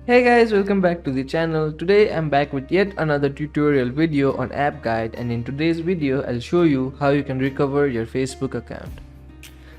Hey guys, welcome back to the channel. Today I'm back with yet another tutorial video on app guide, and in today's video I'll show you how you can recover your Facebook account.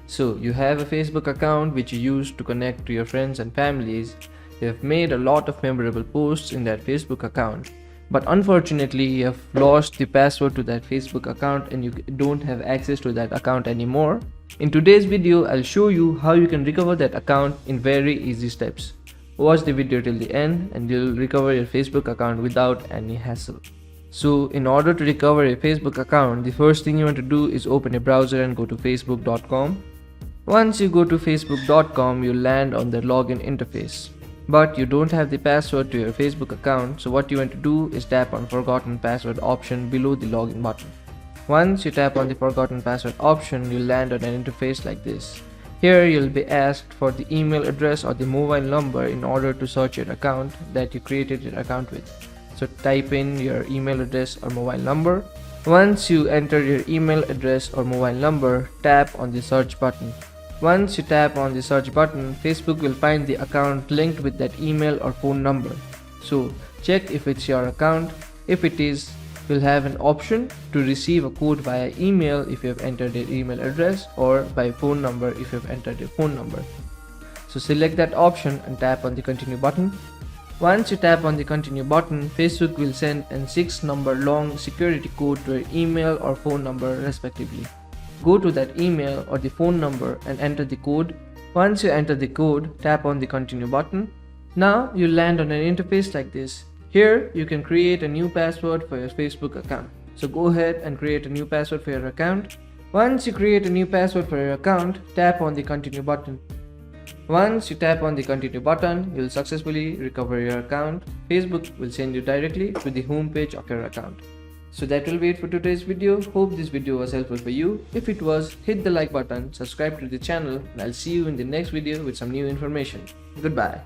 So you have a Facebook account which you use to connect to your friends and families. You have made a lot of memorable posts in that Facebook account, but unfortunately you have lost the password to that Facebook account and you don't have access to that account anymore. In today's video I'll show you how you can recover that account in very easy steps. Watch the video till the end and you'll recover your Facebook account without any hassle. So in order to recover your Facebook account, the first thing you want to do is open a browser and go to facebook.com. Once you go to facebook.com, you'll land on the login interface. But you don't have the password to your Facebook account, so what you want to do is tap on forgotten password option below the login button. Once you tap on the forgotten password option, you'll land on an interface like this. Here you'll be asked for the email address or the mobile number in order to search your account that you created your account with. So type in your email address or mobile number. Once you enter your email address or mobile number, tap on the search button. Once you tap on the search button, Facebook will find the account linked with that email or phone number. So check if it's your account. If it is, you'll have an option to receive a code via email if you have entered your email address, or by phone number if you have entered your phone number. So select that option and tap on the continue button. Once you tap on the continue button, Facebook will send a 6-number long security code to your email or phone number respectively. Go to that email or the phone number and enter the code. Once you enter the code, tap on the continue button. Now you'll land on an interface like this. Here you can create a new password for your Facebook account. So go ahead and create a new password for your account. Once you create a new password for your account, tap on the continue button. Once you tap on the continue button, you'll successfully recover your account. Facebook will send you directly to the home page of your account. So that will be it for today's video. Hope this video was helpful for you. If it was, hit the like button, subscribe to the channel, and I'll see you in the next video with some new information. Goodbye.